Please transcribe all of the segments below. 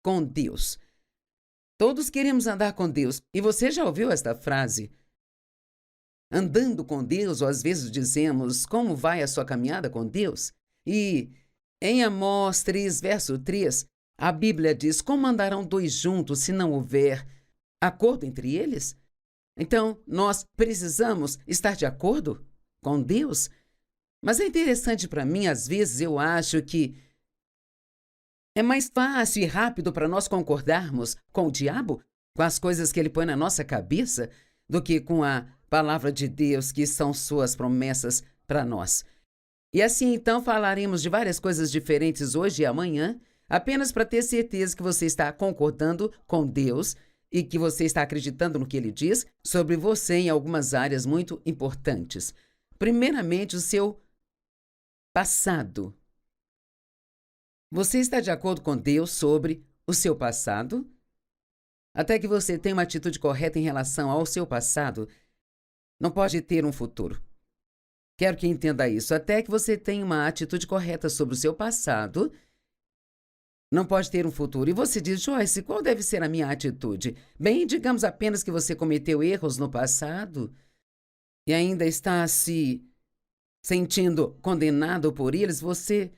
com Deus. Todos queremos andar com Deus. E você já ouviu esta frase? Andando com Deus, ou às vezes dizemos, como vai a sua caminhada com Deus? E em Amós 3, verso 3, a Bíblia diz, como andarão dois juntos se não houver acordo entre eles? Então, nós precisamos estar de acordo com Deus. Mas é interessante para mim, às vezes eu acho que é mais fácil e rápido para nós concordarmos com o diabo, com as coisas que ele põe na nossa cabeça, do que com a palavra de Deus, que são suas promessas para nós. E assim, então, falaremos de várias coisas diferentes hoje e amanhã, apenas para ter certeza que você está concordando com Deus e que você está acreditando no que ele diz sobre você em algumas áreas muito importantes. Primeiramente, o seu passado. Você está de acordo com Deus sobre o seu passado? Até que você tenha uma atitude correta em relação ao seu passado, não pode ter um futuro. Quero que entenda isso. Até que você tenha uma atitude correta sobre o seu passado, não pode ter um futuro. E você diz, Joyce, qual deve ser a minha atitude? Bem, digamos apenas que você cometeu erros no passado e ainda está se sentindo condenado por eles. Você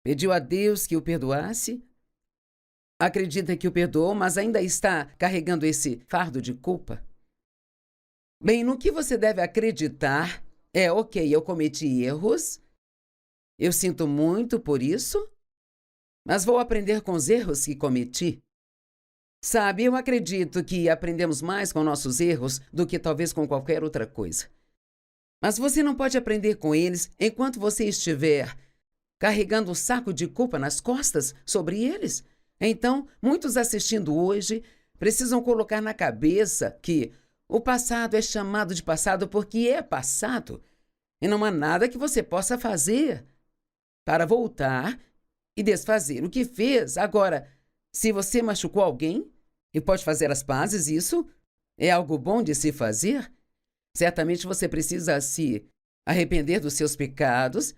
pediu a Deus que o perdoasse, acredita que o perdoou, mas ainda está carregando esse fardo de culpa. Bem, no que você deve acreditar é, ok, eu cometi erros, eu sinto muito por isso, mas vou aprender com os erros que cometi. Sabe, eu acredito que aprendemos mais com nossos erros do que talvez com qualquer outra coisa. Mas você não pode aprender com eles enquanto você estiver carregando um saco de culpa nas costas sobre eles. Então, muitos assistindo hoje precisam colocar na cabeça que o passado é chamado de passado porque é passado. E não há nada que você possa fazer para voltar e desfazer o que fez. Agora, se você machucou alguém e pode fazer as pazes, isso é algo bom de se fazer. Certamente você precisa se arrepender dos seus pecados.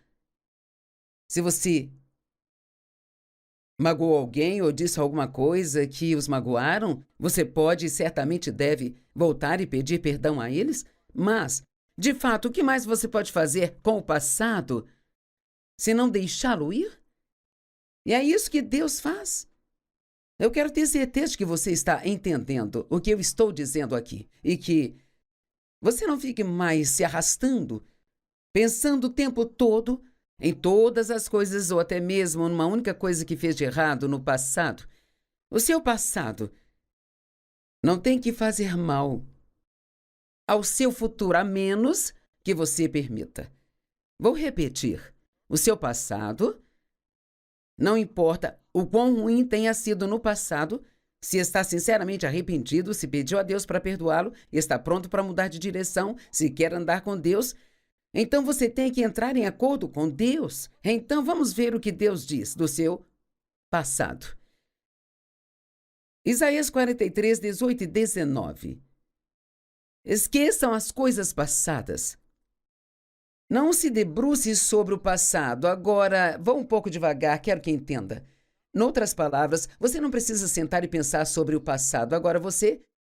Se você magoou alguém ou disse alguma coisa que os magoaram, você pode e certamente deve voltar e pedir perdão a eles. Mas, de fato, o que mais você pode fazer com o passado se não deixá-lo ir? E é isso que Deus faz. Eu quero ter certeza de que você está entendendo o que eu estou dizendo aqui e que você não fique mais se arrastando, pensando o tempo todo em todas as coisas ou até mesmo numa única coisa que fez de errado no passado. O seu passado não tem que fazer mal ao seu futuro, a menos que você permita. Vou repetir. O seu passado, não importa o quão ruim tenha sido no passado, se está sinceramente arrependido, se pediu a Deus para perdoá-lo, está pronto para mudar de direção, se quer andar com Deus, então você tem que entrar em acordo com Deus. Então vamos ver o que Deus diz do seu passado. Isaías 43, 18 e 19. Esqueçam as coisas passadas. Não se debruce sobre o passado. Agora, vá um pouco devagar, quero que entenda. Noutras palavras, você não precisa sentar e pensar sobre o passado. Agora,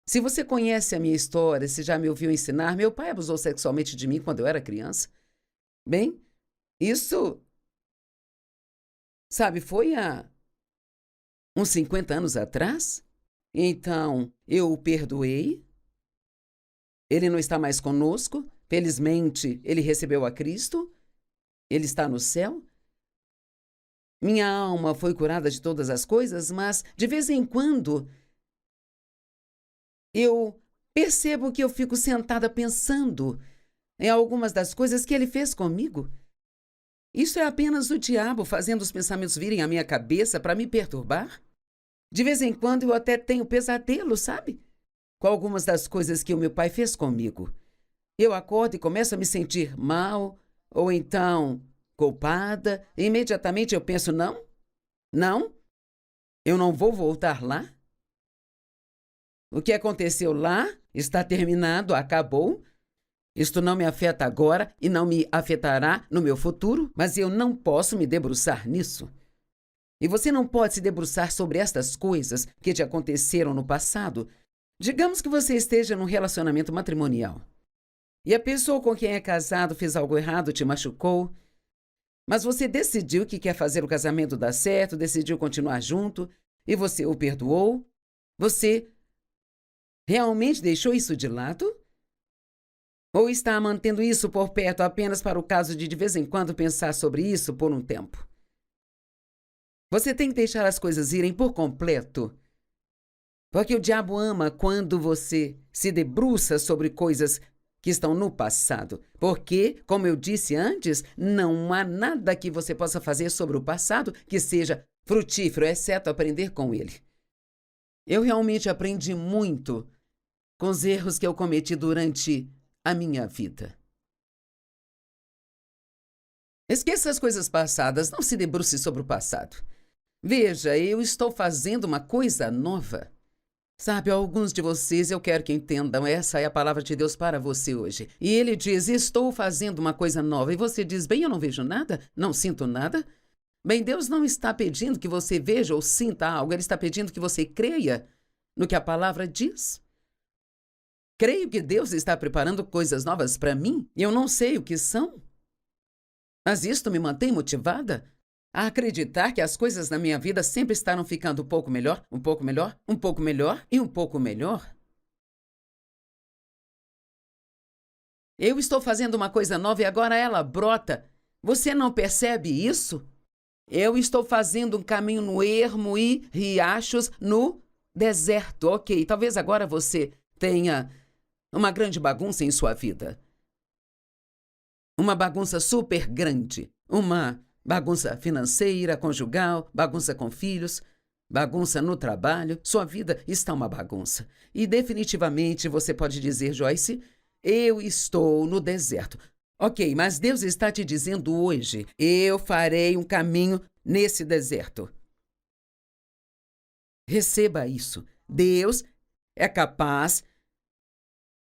se você conhece a minha história, se já me ouviu ensinar, meu pai abusou sexualmente de mim quando eu era criança. Bem, isso, sabe, foi há uns 50 anos atrás. Então, eu o perdoei. Ele não está mais conosco. Felizmente, ele recebeu a Cristo. Ele está no céu. Minha alma foi curada de todas as coisas, mas de vez em quando eu percebo que eu fico sentada pensando em algumas das coisas que ele fez comigo. Isso é apenas o diabo fazendo os pensamentos virem à minha cabeça para me perturbar. De vez em quando eu até tenho pesadelo, sabe? Com algumas das coisas que o meu pai fez comigo. Eu acordo e começo a me sentir mal, ou então culpada, e imediatamente eu penso, não, eu não vou voltar lá. O que aconteceu lá está terminado, acabou. Isto não me afeta agora e não me afetará no meu futuro, mas eu não posso me debruçar nisso. E você não pode se debruçar sobre estas coisas que te aconteceram no passado. Digamos que você esteja num relacionamento matrimonial. E a pessoa com quem é casado fez algo errado, te machucou. Mas você decidiu que quer fazer o casamento dar certo, decidiu continuar junto, e você o perdoou. Você realmente deixou isso de lado? Ou está mantendo isso por perto apenas para o caso de vez em quando pensar sobre isso por um tempo? Você tem que deixar as coisas irem por completo. Porque o diabo ama quando você se debruça sobre coisas que estão no passado. Porque, como eu disse antes, não há nada que você possa fazer sobre o passado que seja frutífero, exceto aprender com ele. Eu realmente aprendi muito com os erros que eu cometi durante a minha vida. Esqueça as coisas passadas, não se debruce sobre o passado. Veja, eu estou fazendo uma coisa nova. Sabe, alguns de vocês eu quero que entendam, essa é a palavra de Deus para você hoje. E ele diz, estou fazendo uma coisa nova. E você diz, bem, eu não vejo nada, não sinto nada. Bem, Deus não está pedindo que você veja ou sinta algo, Ele está pedindo que você creia no que a palavra diz. Creio que Deus está preparando coisas novas para mim e eu não sei o que são. Mas isto me mantém motivada a acreditar que as coisas na minha vida sempre estarão ficando um pouco melhor, um pouco melhor, um pouco melhor e um pouco melhor. Eu estou fazendo uma coisa nova e agora ela brota. Você não percebe isso? Eu estou fazendo um caminho no ermo e riachos no deserto. Ok, talvez agora você tenha uma grande bagunça em sua vida. Uma bagunça super grande. Uma bagunça financeira, conjugal, bagunça com filhos, bagunça no trabalho. Sua vida está uma bagunça. E definitivamente você pode dizer, Joyce, eu estou no deserto. Ok, mas Deus está te dizendo hoje, eu farei um caminho nesse deserto. Receba isso. Deus é capaz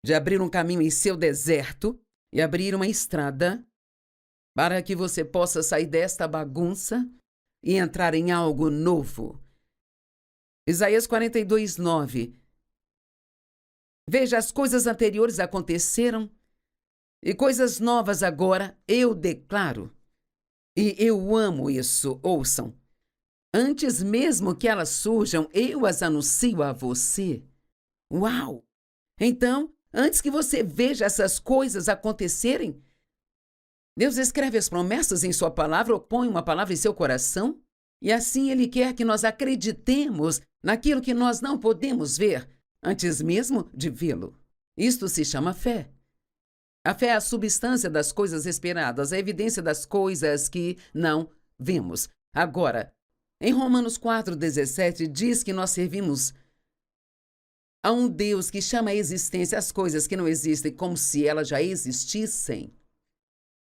de abrir um caminho em seu deserto e abrir uma estrada para que você possa sair desta bagunça e entrar em algo novo. Isaías 42:9. Veja, as coisas anteriores aconteceram e coisas novas agora eu declaro. E eu amo isso, ouçam. Antes mesmo que elas surjam, eu as anuncio a você. Uau! Então, antes que você veja essas coisas acontecerem, Deus escreve as promessas em sua palavra ou põe uma palavra em seu coração, e assim Ele quer que nós acreditemos naquilo que nós não podemos ver, antes mesmo de vê-lo. Isto se chama fé. A fé é a substância das coisas esperadas, a evidência das coisas que não vemos. Agora, em Romanos 4:17 diz que nós servimos a um Deus que chama à existência as coisas que não existem como se elas já existissem.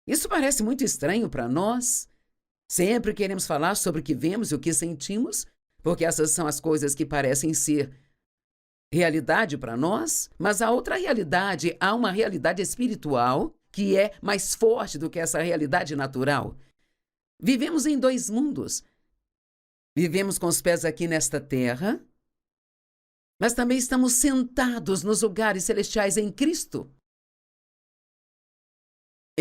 Isso parece muito estranho para nós. Sempre queremos falar sobre o que vemos e o que sentimos, porque essas são as coisas que parecem ser realidade para nós, mas há outra realidade, há uma realidade espiritual que é mais forte do que essa realidade natural. Vivemos em dois mundos. Vivemos com os pés aqui nesta terra, mas também estamos sentados nos lugares celestiais em Cristo.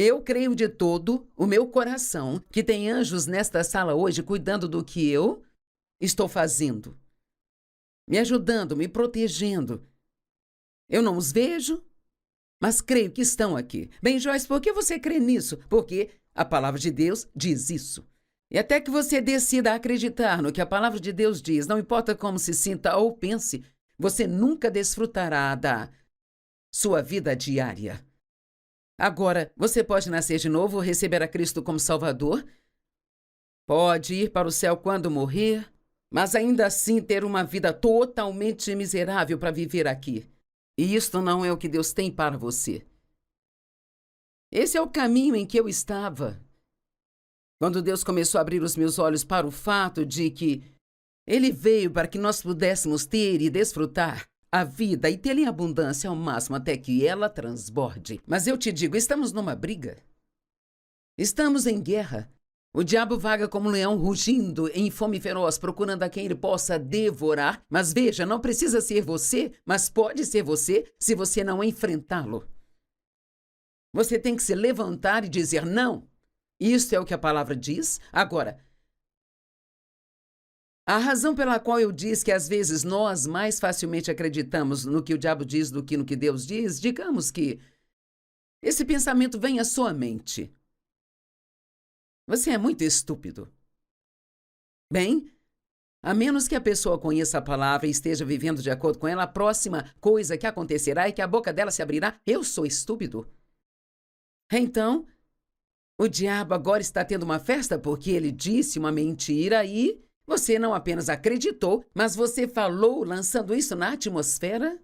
Eu creio de todo o meu coração que tem anjos nesta sala hoje cuidando do que eu estou fazendo, me ajudando, me protegendo. Eu não os vejo, mas creio que estão aqui. Bem, Joyce, por que você crê nisso? Porque a palavra de Deus diz isso. E até que você decida acreditar no que a palavra de Deus diz, não importa como se sinta ou pense, você nunca desfrutará da sua vida diária. Agora, você pode nascer de novo, receber a Cristo como Salvador, pode ir para o céu quando morrer, mas ainda assim ter uma vida totalmente miserável para viver aqui. E isto não é o que Deus tem para você. Esse é o caminho em que eu estava. Quando Deus começou a abrir os meus olhos para o fato de que Ele veio para que nós pudéssemos ter e desfrutar a vida e tê-la em abundância ao máximo até que ela transborde. Mas eu te digo, estamos numa briga. Estamos em guerra. O diabo vaga como um leão rugindo em fome feroz, procurando a quem ele possa devorar. Mas veja, não precisa ser você, mas pode ser você se você não enfrentá-lo. Você tem que se levantar e dizer não. Isso é o que a palavra diz. Agora, a razão pela qual eu disse que às vezes nós mais facilmente acreditamos no que o diabo diz do que no que Deus diz, digamos que esse pensamento vem à sua mente. Você é muito estúpido. Bem, a menos que a pessoa conheça a palavra e esteja vivendo de acordo com ela, a próxima coisa que acontecerá é que a boca dela se abrirá. Eu sou estúpido. Então, o diabo agora está tendo uma festa porque ele disse uma mentira e você não apenas acreditou, mas você falou lançando isso na atmosfera,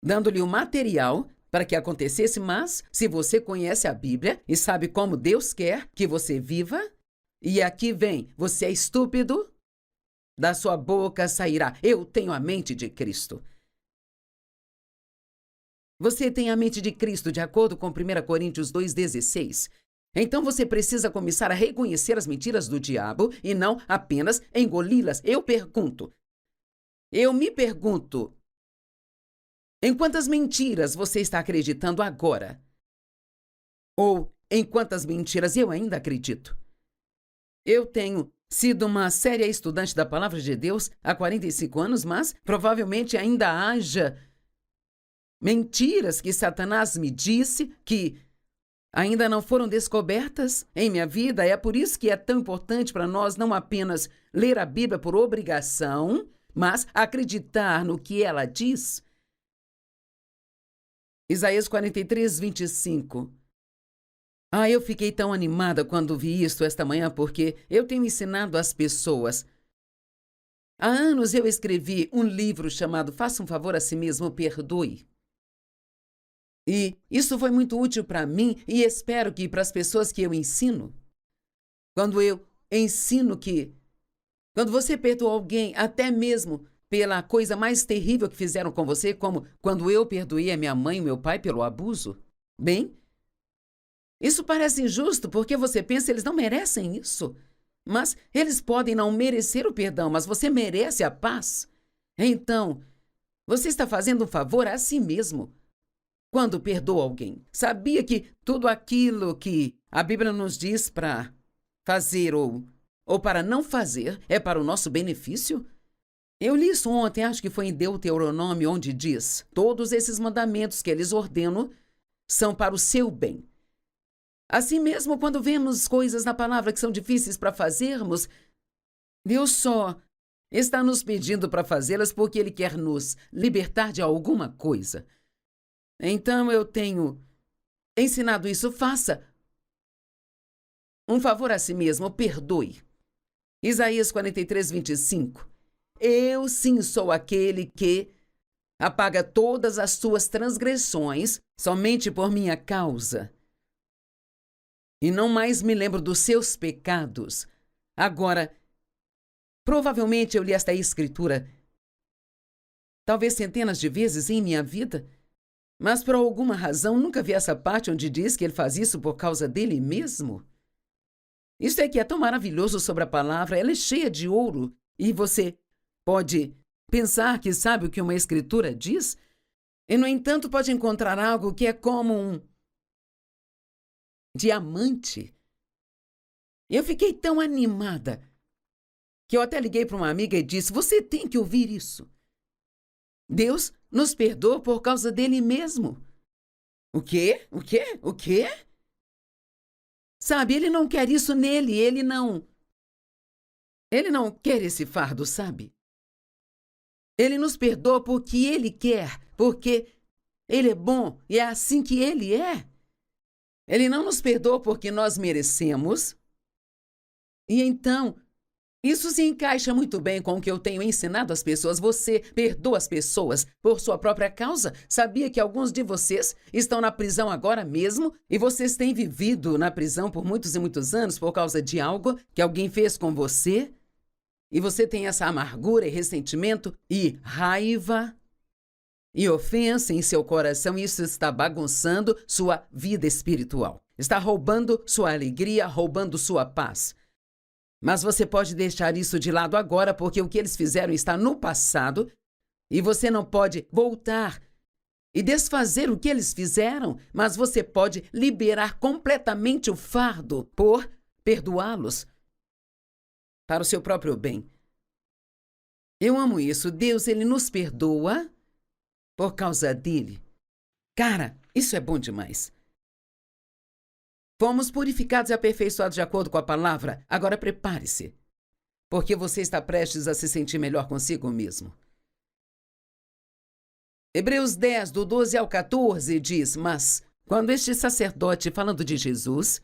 dando-lhe o material para que acontecesse. Mas, se você conhece a Bíblia e sabe como Deus quer que você viva, e aqui vem, você é estúpido, da sua boca sairá, eu tenho a mente de Cristo. Você tem a mente de Cristo, de acordo com 1 Coríntios 2,16. Então você precisa começar a reconhecer as mentiras do diabo e não apenas engoli-las. Eu me pergunto, em quantas mentiras você está acreditando agora? Ou em quantas mentiras eu ainda acredito? Eu tenho sido uma séria estudante da Palavra de Deus há 45 anos, mas provavelmente ainda haja mentiras que Satanás me disse que ainda não foram descobertas em minha vida. É por isso que é tão importante para nós não apenas ler a Bíblia por obrigação, mas acreditar no que ela diz. Isaías 43:25. Eu fiquei tão animada quando vi isto esta manhã, porque eu tenho ensinado às pessoas. Há anos eu escrevi um livro chamado Faça um Favor a Si Mesmo, Perdoe. E isso foi muito útil para mim e espero que para as pessoas que eu ensino. Quando eu ensino que quando você perdoa alguém, até mesmo pela coisa mais terrível que fizeram com você, como quando eu perdoei a minha mãe e meu pai pelo abuso, bem, isso parece injusto porque você pensa eles não merecem isso. Mas eles podem não merecer o perdão, mas você merece a paz. Então, você está fazendo um favor a si mesmo quando perdoa alguém. Sabia que tudo aquilo que a Bíblia nos diz para fazer ou para não fazer é para o nosso benefício? Eu li isso ontem, acho que foi em Deuteronômio, onde diz: todos esses mandamentos que eles ordenam são para o seu bem. Assim mesmo, quando vemos coisas na palavra que são difíceis para fazermos, Deus só está nos pedindo para fazê-las porque Ele quer nos libertar de alguma coisa. Então eu tenho ensinado isso. Faça um favor a si mesmo, perdoe. Isaías 43:25. Eu sim sou aquele que apaga todas as suas transgressões somente por minha causa. E não mais me lembro dos seus pecados. Agora, provavelmente eu li esta escritura talvez centenas de vezes em minha vida, mas por alguma razão nunca vi essa parte onde diz que ele faz isso por causa dele mesmo. Isso é que é tão maravilhoso sobre a palavra, ela é cheia de ouro e você pode pensar que sabe o que uma escritura diz e, no entanto, pode encontrar algo que é como um diamante. Eu fiquei tão animada que eu até liguei para uma amiga e disse: você tem que ouvir isso. Deus nos perdoa por causa dele mesmo. O quê? O quê? O quê? Sabe, ele não quer isso nele, ele não quer esse fardo, sabe? Ele nos perdoa porque ele quer, porque ele é bom e é assim que ele é. Ele não nos perdoa porque nós merecemos. E então, isso se encaixa muito bem com o que eu tenho ensinado às pessoas. Você perdoa as pessoas por sua própria causa. Sabia que alguns de vocês estão na prisão agora mesmo e vocês têm vivido na prisão por muitos e muitos anos por causa de algo que alguém fez com você? E você tem essa amargura e ressentimento e raiva e ofensa em seu coração, e isso está bagunçando sua vida espiritual. está roubando sua alegria, roubando sua paz. Mas você pode deixar isso de lado agora, porque o que eles fizeram está no passado e você não pode voltar e desfazer o que eles fizeram, mas você pode liberar completamente o fardo por perdoá-los para o seu próprio bem. Eu amo isso. Deus, ele nos perdoa por causa dele. Cara, isso é bom demais. Fomos purificados e aperfeiçoados de acordo com a palavra. Agora prepare-se, porque você está prestes a se sentir melhor consigo mesmo. Hebreus 10, do 12 ao 14, diz: Mas, quando este sacerdote, falando de Jesus,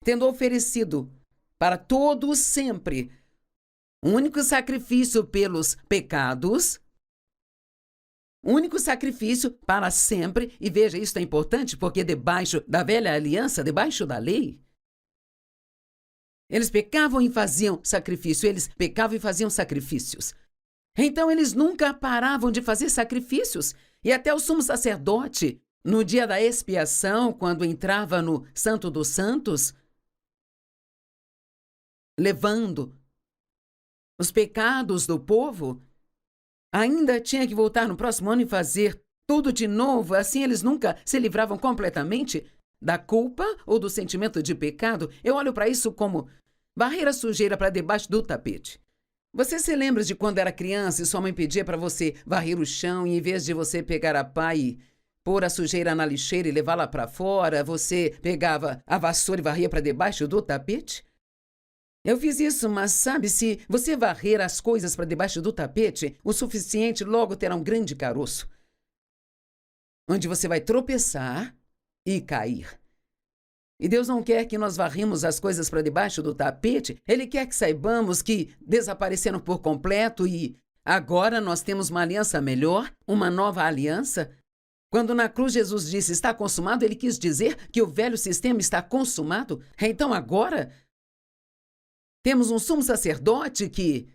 tendo oferecido para todos sempre um único sacrifício pelos pecados, único sacrifício para sempre, e veja, isso é importante, porque debaixo da velha aliança, debaixo da lei, eles pecavam e faziam sacrifício, eles pecavam e faziam sacrifícios. Então eles nunca paravam de fazer sacrifícios, e até o sumo sacerdote, no dia da expiação, quando entrava no Santo dos Santos, levando os pecados do povo, ainda tinha que voltar no próximo ano e fazer tudo de novo. Assim eles nunca se livravam completamente da culpa ou do sentimento de pecado. Eu olho para isso como varrer a sujeira para debaixo do tapete. Você se lembra de quando era criança e sua mãe pedia para você varrer o chão e, em vez de você pegar a pá e pôr a sujeira na lixeira e levá-la para fora, você pegava a vassoura e varria para debaixo do tapete? Eu fiz isso, mas sabe, se você varrer as coisas para debaixo do tapete, o suficiente, logo terá um grande caroço, onde você vai tropeçar e cair. E Deus não quer que nós varremos as coisas para debaixo do tapete. Ele quer que saibamos que desapareceram por completo e agora nós temos uma aliança melhor, uma nova aliança. Quando na cruz Jesus disse está consumado, ele quis dizer que o velho sistema está consumado. Então agora temos um sumo sacerdote que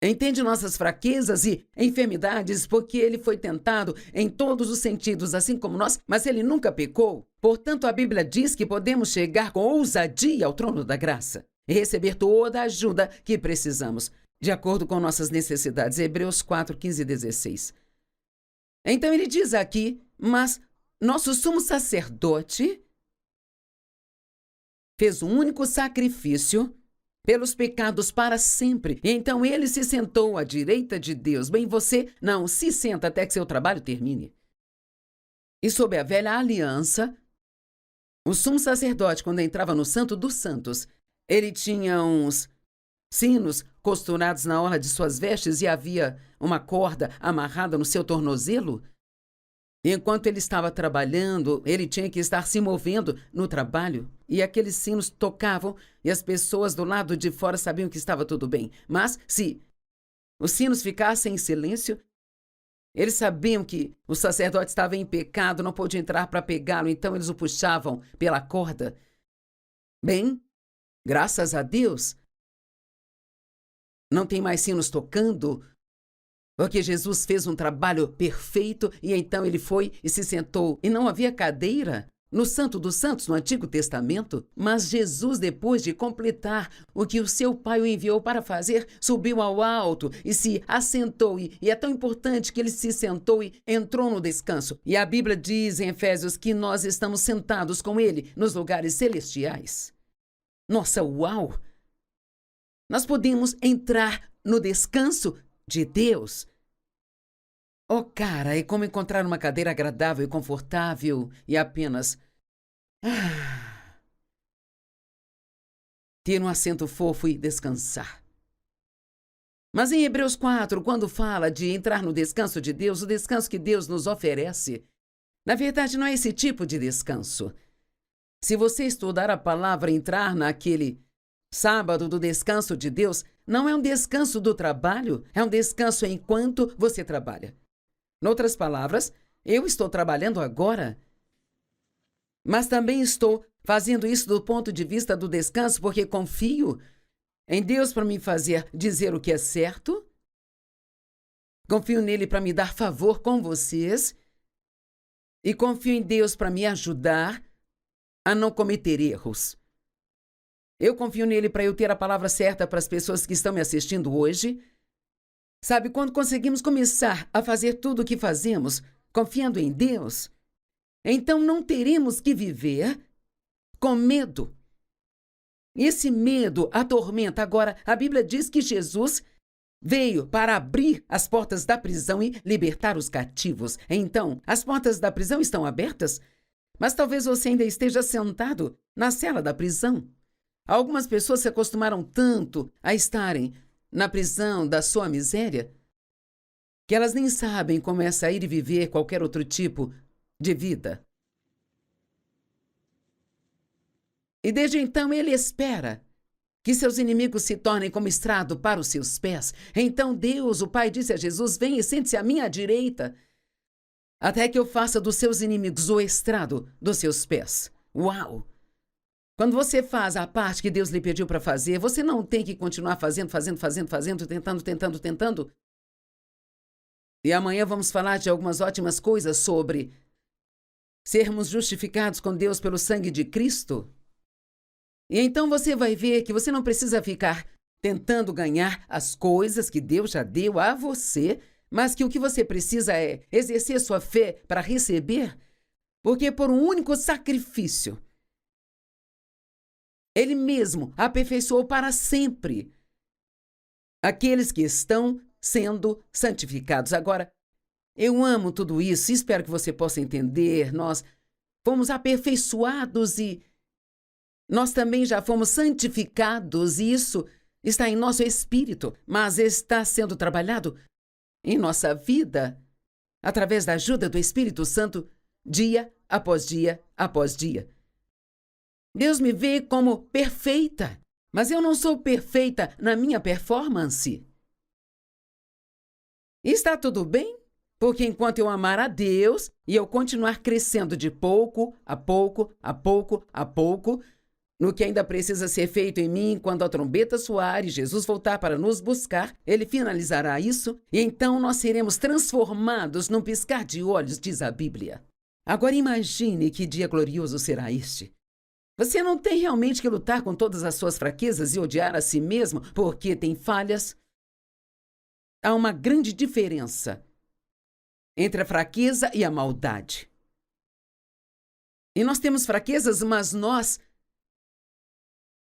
entende nossas fraquezas e enfermidades, porque ele foi tentado em todos os sentidos, assim como nós, mas ele nunca pecou. Portanto, a Bíblia diz que podemos chegar com ousadia ao trono da graça e receber toda a ajuda que precisamos, de acordo com nossas necessidades. Hebreus 4, 15 e 16. Então ele diz aqui, mas nosso sumo sacerdote fez um único sacrifício pelos pecados para sempre. Então ele se sentou à direita de Deus. Bem, você não se senta até que seu trabalho termine. E sob a velha aliança, o sumo sacerdote, quando entrava no Santo dos Santos, ele tinha uns sinos costurados na orla de suas vestes e havia uma corda amarrada no seu tornozelo. E enquanto ele estava trabalhando, ele tinha que estar se movendo no trabalho. E aqueles sinos tocavam e as pessoas do lado de fora sabiam que estava tudo bem. Mas se os sinos ficassem em silêncio, eles sabiam que o sacerdote estava em pecado, não pôde entrar para pegá-lo, então eles o puxavam pela corda. Bem, graças a Deus, não tem mais sinos tocando, porque Jesus fez um trabalho perfeito e então ele foi e se sentou. E não havia cadeira no Santo dos Santos, no Antigo Testamento. Mas Jesus, depois de completar o que o seu Pai o enviou para fazer, subiu ao alto e se assentou. E é tão importante que ele se sentou e entrou no descanso. E a Bíblia diz em Efésios que nós estamos sentados com ele nos lugares celestiais. Nossa, uau! Nós podemos entrar no descanso de Deus. Oh, cara, é como encontrar uma cadeira agradável e confortável e apenas ter um assento fofo e descansar. Mas em Hebreus 4, quando fala de entrar no descanso de Deus, o descanso que Deus nos oferece, na verdade não é esse tipo de descanso. Se você estudar a palavra entrar naquele sábado do descanso de Deus, não é um descanso do trabalho, é um descanso enquanto você trabalha. Em outras palavras, eu estou trabalhando agora, mas também estou fazendo isso do ponto de vista do descanso porque confio em Deus para me fazer dizer o que é certo, confio nele para me dar favor com vocês e confio em Deus para me ajudar a não cometer erros. Eu confio nele para eu ter a palavra certa para as pessoas que estão me assistindo hoje. Sabe, quando conseguimos começar a fazer tudo o que fazemos, confiando em Deus, então não teremos que viver com medo. Esse medo atormenta. Agora, a Bíblia diz que Jesus veio para abrir as portas da prisão e libertar os cativos. Então, as portas da prisão estão abertas, mas talvez você ainda esteja sentado na cela da prisão. Algumas pessoas se acostumaram tanto a estarem na prisão da sua miséria que elas nem sabem como é sair e viver qualquer outro tipo de vida. E desde então ele espera que seus inimigos se tornem como estrado para os seus pés. Então Deus, o Pai, disse a Jesus: venha e sente-se à minha direita, até que eu faça dos seus inimigos o estrado dos seus pés. Uau! Quando você faz a parte que Deus lhe pediu para fazer, você não tem que continuar fazendo, tentando. E amanhã vamos falar de algumas ótimas coisas sobre sermos justificados com Deus pelo sangue de Cristo. E então você vai ver que você não precisa ficar tentando ganhar as coisas que Deus já deu a você, mas que o que você precisa é exercer sua fé para receber, porque por um único sacrifício, Ele mesmo aperfeiçoou para sempre aqueles que estão sendo santificados. Agora, eu amo tudo isso e espero que você possa entender. Nós fomos aperfeiçoados e nós também já fomos santificados, e isso está em nosso espírito, mas está sendo trabalhado em nossa vida através da ajuda do Espírito Santo, dia após dia após dia. Deus me vê como perfeita, mas eu não sou perfeita na minha performance. E está tudo bem, porque enquanto eu amar a Deus e eu continuar crescendo de pouco a pouco, no que ainda precisa ser feito em mim, quando a trombeta soar e Jesus voltar para nos buscar, Ele finalizará isso, e então nós seremos transformados num piscar de olhos, diz a Bíblia. Agora imagine que dia glorioso será este. Você não tem realmente que lutar com todas as suas fraquezas e odiar a si mesmo porque tem falhas. Há uma grande diferença entre a fraqueza e a maldade. E nós temos fraquezas, mas nós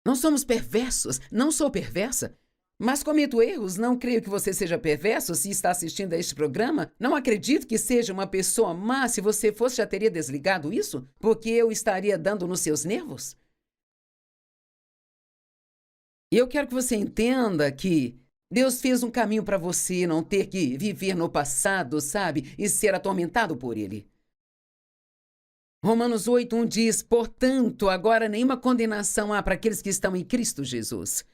não somos perversos. Não sou perversa, mas cometo erros. Não creio que você seja perverso se está assistindo a este programa. Não acredito que seja uma pessoa má. Se você fosse, já teria desligado isso, porque eu estaria dando nos seus nervos. E eu quero que você entenda que Deus fez um caminho para você não ter que viver no passado, sabe? E ser atormentado por ele. Romanos 8:1 diz: portanto, agora nenhuma condenação há para aqueles que estão em Cristo Jesus.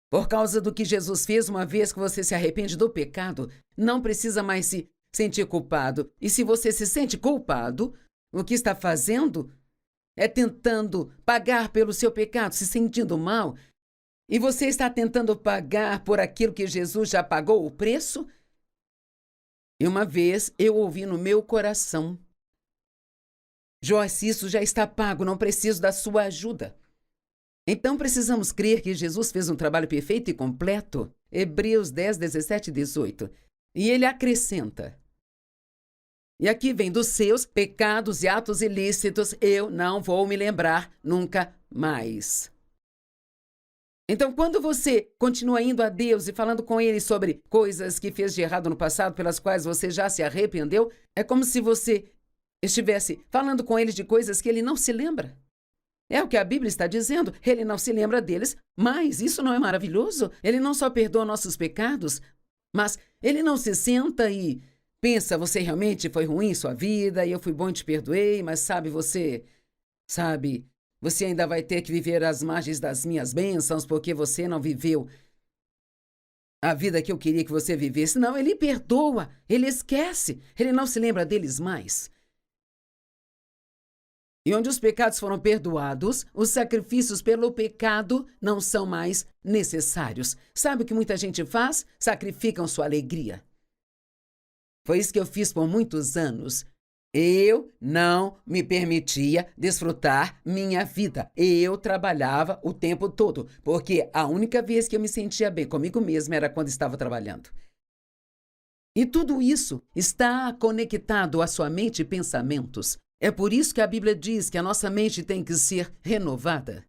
Por causa do que Jesus fez, uma vez que você se arrepende do pecado, não precisa mais se sentir culpado. E se você se sente culpado, o que está fazendo é tentando pagar pelo seu pecado, se sentindo mal. E você está tentando pagar por aquilo que Jesus já pagou o preço? E uma vez eu ouvi no meu coração: Joyce, isso já está pago, não preciso da sua ajuda. Então precisamos crer que Jesus fez um trabalho perfeito e completo. Hebreus 10, 17 e 18. E ele acrescenta: e aqui vem dos seus pecados e atos ilícitos, eu não vou me lembrar nunca mais. Então, quando você continua indo a Deus e falando com Ele sobre coisas que fez de errado no passado, pelas quais você já se arrependeu, é como se você estivesse falando com Ele de coisas que Ele não se lembra. É o que a Bíblia está dizendo. Ele não se lembra deles, mas isso não é maravilhoso? Ele não só perdoa nossos pecados, mas Ele não se senta e pensa: você realmente foi ruim em sua vida e eu fui bom e te perdoei, mas você ainda vai ter que viver às margens das minhas bênçãos porque você não viveu a vida que eu queria que você vivesse. Não, Ele perdoa, Ele esquece, Ele não se lembra deles mais. E onde os pecados foram perdoados, os sacrifícios pelo pecado não são mais necessários. Sabe o que muita gente faz? Sacrificam sua alegria. Foi isso que eu fiz por muitos anos. Eu não me permitia desfrutar minha vida. Eu trabalhava o tempo todo, porque a única vez que eu me sentia bem comigo mesma era quando estava trabalhando. E tudo isso está conectado à sua mente e pensamentos. É por isso que a Bíblia diz que a nossa mente tem que ser renovada.